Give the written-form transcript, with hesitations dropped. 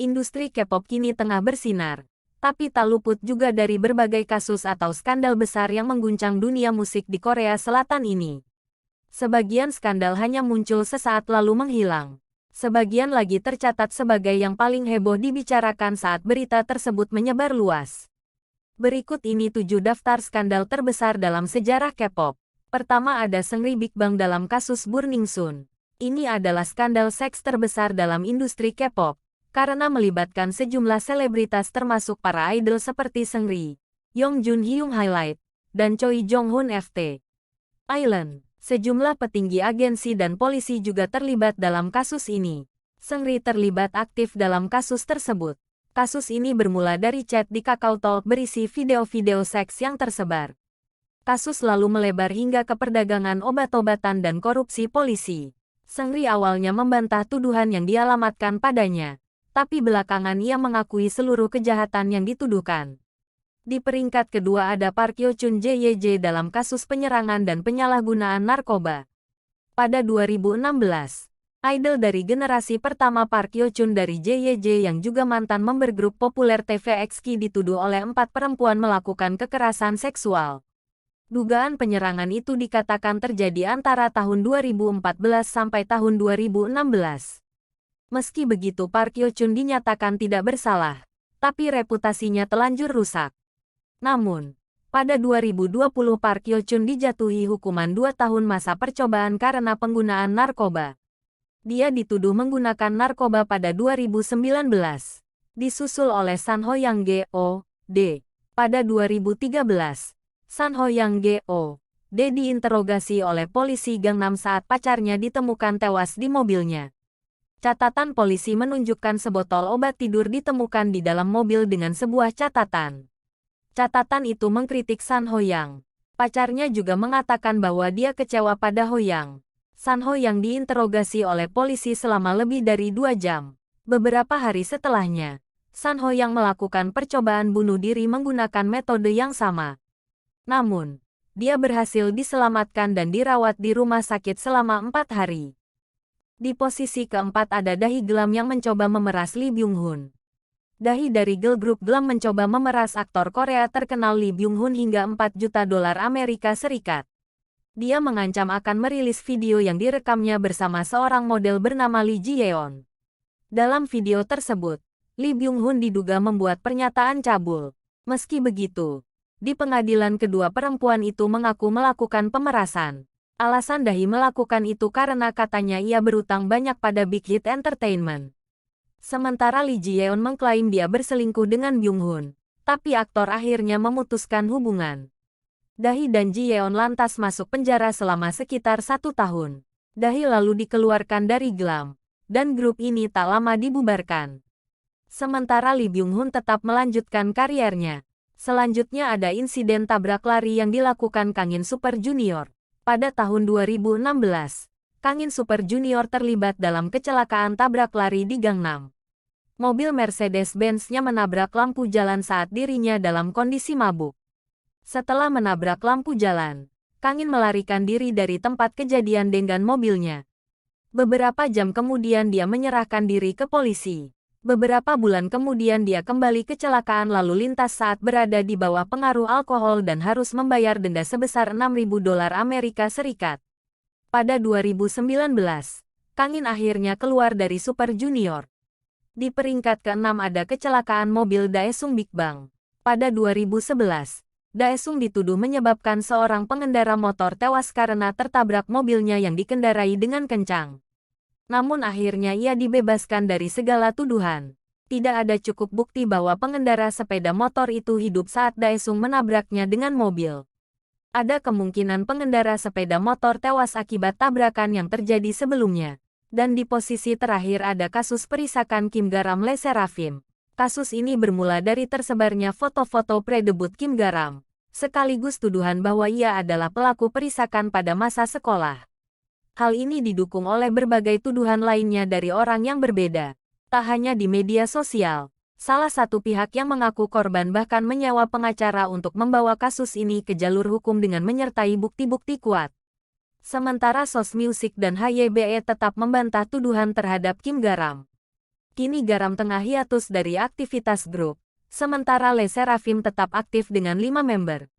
Industri K-pop kini tengah bersinar, tapi tak luput juga dari berbagai kasus atau skandal besar yang mengguncang dunia musik di Korea Selatan ini. Sebagian skandal hanya muncul sesaat lalu menghilang. Sebagian lagi tercatat sebagai yang paling heboh dibicarakan saat berita tersebut menyebar luas. Berikut ini 7 daftar skandal terbesar dalam sejarah K-pop. Pertama ada Seungri Big Bang dalam kasus Burning Sun. Ini adalah skandal seks terbesar dalam industri K-pop, karena melibatkan sejumlah selebritas termasuk para idol seperti Seungri, Yong Jun Hyung Highlight, dan Choi Jong Hoon FT Island. Sejumlah petinggi agensi dan polisi juga terlibat dalam kasus ini. Seungri terlibat aktif dalam kasus tersebut. Kasus ini bermula dari chat di Kakao Talk berisi video-video seks yang tersebar. Kasus lalu melebar hingga ke perdagangan obat-obatan dan korupsi polisi. Seungri awalnya membantah tuduhan yang dialamatkan padanya, tapi belakangan ia mengakui seluruh kejahatan yang dituduhkan. Di peringkat kedua ada Park Hyo Chun JYJ dalam kasus penyerangan dan penyalahgunaan narkoba. Pada 2016, idol dari generasi pertama Park Hyo Chun dari JYJ yang juga mantan member grup populer TVXQ dituduh oleh 4 perempuan melakukan kekerasan seksual. Dugaan penyerangan itu dikatakan terjadi antara tahun 2014 sampai tahun 2016. Meski begitu Park Hyo Chun dinyatakan tidak bersalah, tapi reputasinya telanjur rusak. Namun, pada 2020 Park Hyo Chun dijatuhi hukuman 2 tahun masa percobaan karena penggunaan narkoba. Dia dituduh menggunakan narkoba pada 2019. Disusul oleh Sun Ho Yang Go-d. Pada 2013, Sun Ho Yang Go-d diinterogasi oleh polisi Gangnam saat pacarnya ditemukan tewas di mobilnya. Catatan polisi menunjukkan sebotol obat tidur ditemukan di dalam mobil dengan sebuah catatan. Catatan itu mengkritik Sun Ho Yang. Pacarnya juga mengatakan bahwa dia kecewa pada Ho Yang. Sun Ho Yang diinterogasi oleh polisi selama lebih dari 2 jam. Beberapa hari setelahnya, Sun Ho Yang melakukan percobaan bunuh diri menggunakan metode yang sama. Namun, dia berhasil diselamatkan dan dirawat di rumah sakit selama 4 hari. Di posisi keempat ada Dahi Glam yang mencoba memeras Lee Byung Hun. Dahi dari girl group Glam mencoba memeras aktor Korea terkenal Lee Byung Hun hingga 4 juta dolar Amerika Serikat. Dia mengancam akan merilis video yang direkamnya bersama seorang model bernama Lee Ji Yeon. Dalam video tersebut, Lee Byung Hun diduga membuat pernyataan cabul. Meski begitu, di pengadilan kedua perempuan itu mengaku melakukan pemerasan. Alasan Dahi melakukan itu karena katanya ia berutang banyak pada Big Hit Entertainment. Sementara Lee Ji Yeon mengklaim dia berselingkuh dengan Byung Hun, tapi aktor akhirnya memutuskan hubungan. Dahi dan Ji Yeon lantas masuk penjara selama sekitar 1 tahun. Dahi lalu dikeluarkan dari Glam, dan grup ini tak lama dibubarkan. Sementara Lee Byung Hun tetap melanjutkan karirnya. Selanjutnya ada insiden tabrak lari yang dilakukan Kangin Super Junior. Pada tahun 2016, Kangin Super Junior terlibat dalam kecelakaan tabrak lari di Gangnam. Mobil Mercedes-Benz-nya menabrak lampu jalan saat dirinya dalam kondisi mabuk. Setelah menabrak lampu jalan, Kangin melarikan diri dari tempat kejadian dengan mobilnya. Beberapa jam kemudian dia menyerahkan diri ke polisi. Beberapa bulan kemudian dia kembali kecelakaan lalu lintas saat berada di bawah pengaruh alkohol dan harus membayar denda sebesar 6.000 dolar Amerika Serikat. Pada 2019, Kangin akhirnya keluar dari Super Junior. Di peringkat ke-6 ada kecelakaan mobil Daesung Big Bang. Pada 2011, Daesung dituduh menyebabkan seorang pengendara motor tewas karena tertabrak mobilnya yang dikendarai dengan kencang. Namun akhirnya ia dibebaskan dari segala tuduhan. Tidak ada cukup bukti bahwa pengendara sepeda motor itu hidup saat Daesung menabraknya dengan mobil. Ada kemungkinan pengendara sepeda motor tewas akibat tabrakan yang terjadi sebelumnya. Dan di posisi terakhir ada kasus perisakan Kim Garam Le Sserafim. Kasus ini bermula dari tersebarnya foto-foto pre-debut Kim Garam, sekaligus tuduhan bahwa ia adalah pelaku perisakan pada masa sekolah. Hal ini didukung oleh berbagai tuduhan lainnya dari orang yang berbeda. Tak hanya di media sosial, salah satu pihak yang mengaku korban bahkan menyewa pengacara untuk membawa kasus ini ke jalur hukum dengan menyertai bukti-bukti kuat. Sementara SOS Music dan HYBE tetap membantah tuduhan terhadap Kim Garam. Kini Garam tengah hiatus dari aktivitas grup, sementara Le Sserafim tetap aktif dengan 5 member.